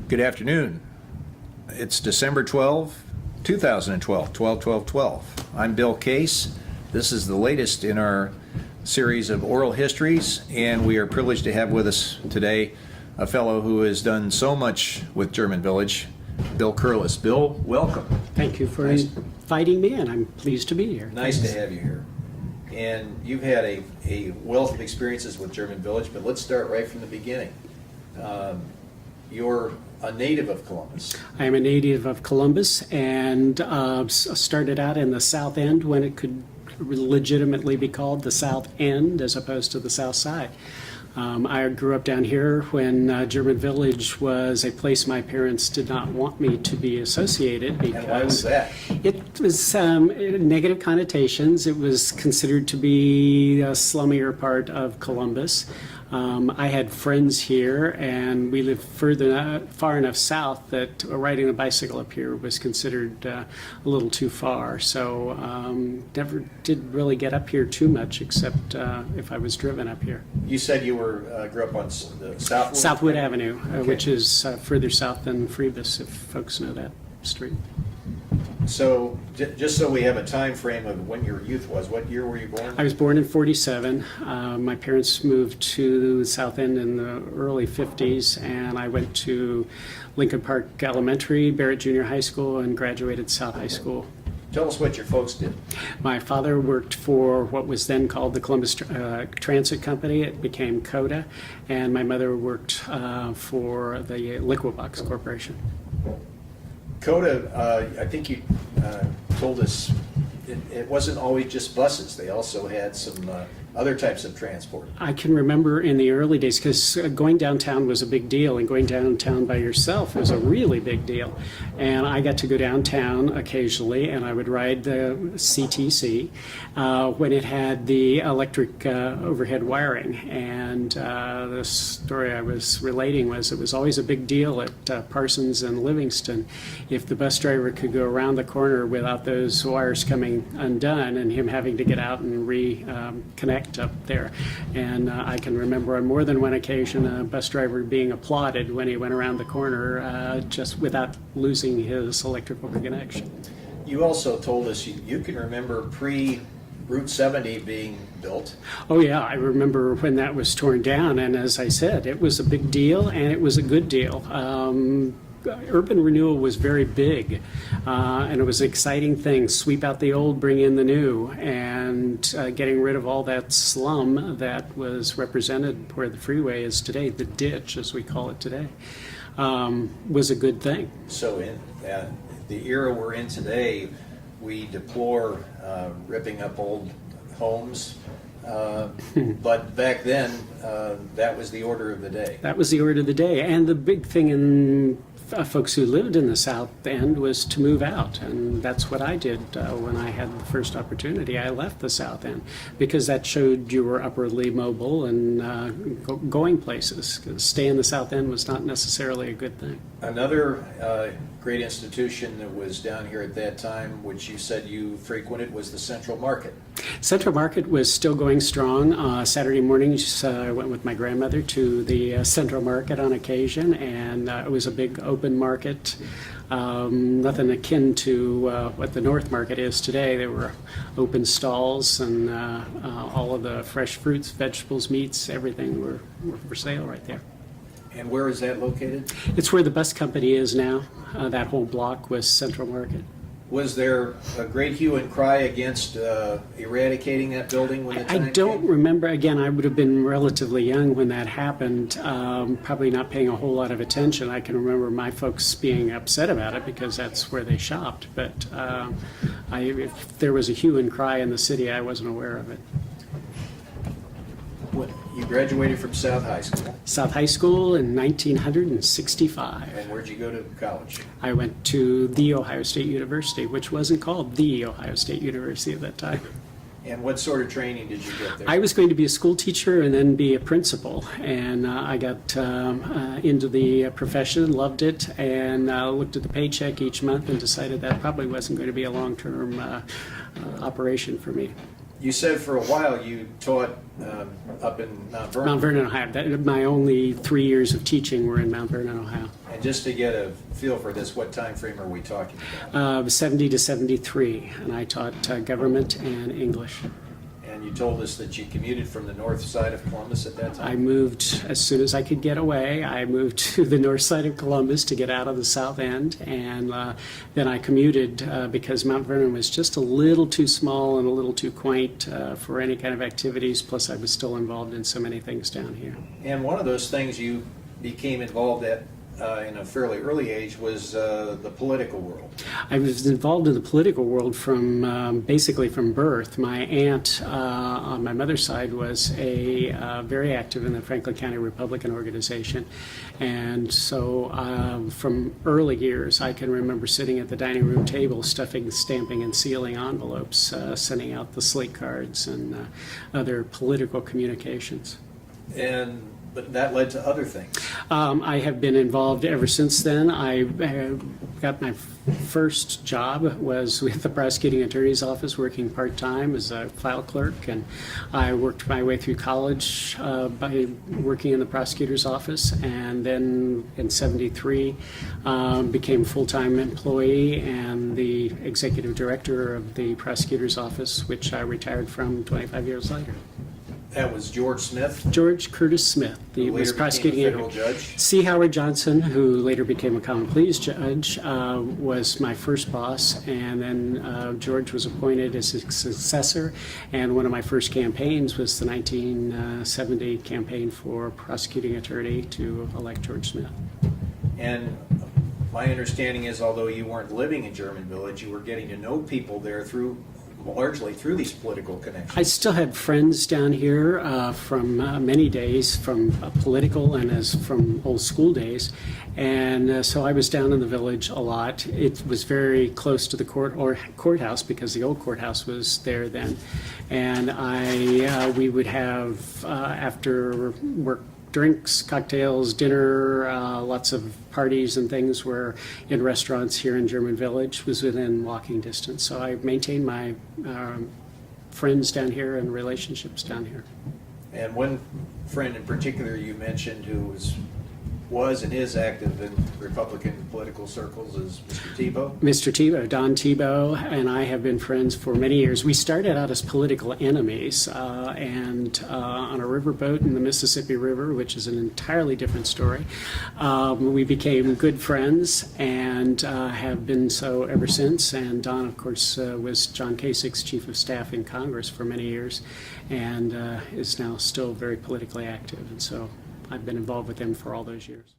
Good afternoon. It's December 12, 2012, 12/12/12. I'm Bill Case. This is the latest in our series of oral histories, and we are privileged to have with us today a fellow who has done so much with German Village, Bill Curlis. Bill, welcome. Thank you for inviting me, and I'm pleased to be here. Nice to have you here. And you've had a wealth of experiences with German Village, but let's start right from the beginning. You're a native of Columbus. I am a native of Columbus and started out in the South End when it could legitimately be called the South End as opposed to the South Side. I grew up down here when German Village was a place my parents did not want me to be associated because And why was that? it was negative connotations. It was considered to be a slummier part of Columbus. I had friends here, and we lived far enough south that riding a bicycle up here was considered a little too far. So never did really get up here too much, except if I was driven up here. You said you grew up on the Southwood Avenue, Okay. which is further south than Phoebus, if folks know that street. So, just so we have a time frame of when your youth was, what year were you born? I was born in 47. My parents moved to the South End in the early 50s, and I went to Lincoln Park Elementary, Barrett Junior High School, and graduated South High School. Tell us what your folks did. My father worked for what was then called the Columbus Transit Company. It became CODA, and my mother worked for the Liquibox Corporation. CODA, I think you told us it wasn't always just buses. They also had some other types of transport. I can remember in the early days, because going downtown was a big deal, and going downtown by yourself was a really big deal. And I got to go downtown occasionally, and I would ride the CTC when it had the electric overhead wiring. And the story I was relating was it was always a big deal at Parsons and Livingston if the bus driver could go around the corner without those wires coming undone and him having to get out and reconnect up there. And I can remember on more than one occasion a bus driver being applauded when he went around the corner just without losing his electrical connection. You also told us you can remember pre-Route 70 being built. Oh yeah, I remember when that was torn down, and as I said, it was a big deal, and it was a good deal. Urban renewal was very big, and it was an exciting thing. Sweep out the old, bring in the new, and getting rid of all that slum that was represented where the freeway is today, the ditch as we call it today, was a good thing. So in the era we're in today, we deplore ripping up old homes, but back then that was the order of the day. That was the order of the day, and the big thing in folks who lived in the South End was to move out, and that's what I did when I had the first opportunity. I left the South End because that showed you were upwardly mobile and going places. 'Cause staying in the South End was not necessarily a good thing. Another great institution that was down here at that time, which you said you frequented, was the Central Market. Central Market was still going strong. Saturday mornings, I went with my grandmother to the Central Market on occasion, and it was a big open market. Nothing akin to what the North Market is today. There were open stalls, and all of the fresh fruits, vegetables, meats, everything were for sale right there. And where is that located? It's where the bus company is now. That whole block was Central Market. Was there a great hue and cry against eradicating that building when the time I don't came? remember. Again, I would have been relatively young when that happened, probably not paying a whole lot of attention. I can remember my folks being upset about it because that's where they shopped. But if there was a hue and cry in the city, I wasn't aware of it. You graduated from South High School. South High School in 1965. And where'd you go to college? I went to the Ohio State University, which wasn't called the Ohio State University at that time. And what sort of training did you get there? I was going to be a school teacher and then be a principal, and I got into the profession, loved it, and looked at the paycheck each month and decided that probably wasn't going to be a long-term operation for me. You said for a while you taught up in Mount Vernon. Mount Vernon, Ohio. My only 3 years of teaching were in Mount Vernon, Ohio. And just to get a feel for this, what time frame are we talking about? 70 to 73, and I taught government and English. And you told us that you commuted from the north side of Columbus at that I time? moved as soon as I could get away. I moved to the north side of Columbus to get out of the south end, and then I commuted because Mount Vernon was just a little too small and a little too quaint for any kind of activities, plus I was still involved in so many things down here. And one of those things you became involved at in a fairly early age was the political world. I was involved in the political world from basically from birth. My aunt on my mother's side was very active in the Franklin County Republican Organization, and so from early years I can remember sitting at the dining room table stuffing, stamping, and sealing envelopes, sending out the slate cards and other political communications. But that led to other things. I have been involved ever since then. I got my first job was with the prosecuting attorney's office, working part-time as a file clerk, and I worked my way through college by working in the prosecutor's office, and then in '73 became a full-time employee and the executive director of the prosecutor's office, which I retired from 25 years later. That was George Smith, George Curtis Smith, who the later was prosecuting became a federal judge. C. Howard Johnson, who later became a common pleas judge, was my first boss, and then George was appointed as his successor, and one of my first campaigns was the 1970 campaign for prosecuting attorney to elect George Smith. And my understanding is, although you weren't living in German Village, you were getting to know people there largely through these political connections. I still had friends down here from many days, from political and as from old school days, and so I was down in the village a lot. It was very close to the courthouse because the old courthouse was there then, and we would have after work drinks, cocktails, dinner, lots of parties and things were in restaurants here in German Village, was within walking distance. So I maintained my friends down here and relationships down here. And one friend in particular you mentioned who was and is active in Republican political circles is Mr. Tebow. Mr. Tebow, Don Tebow, and I have been friends for many years. We started out as political enemies and on a riverboat in the Mississippi River, which is an entirely different story. We became good friends and have been so ever since. And Don, of course, was John Kasich's chief of staff in Congress for many years and is now still very politically active. And so I've been involved with him for all those years.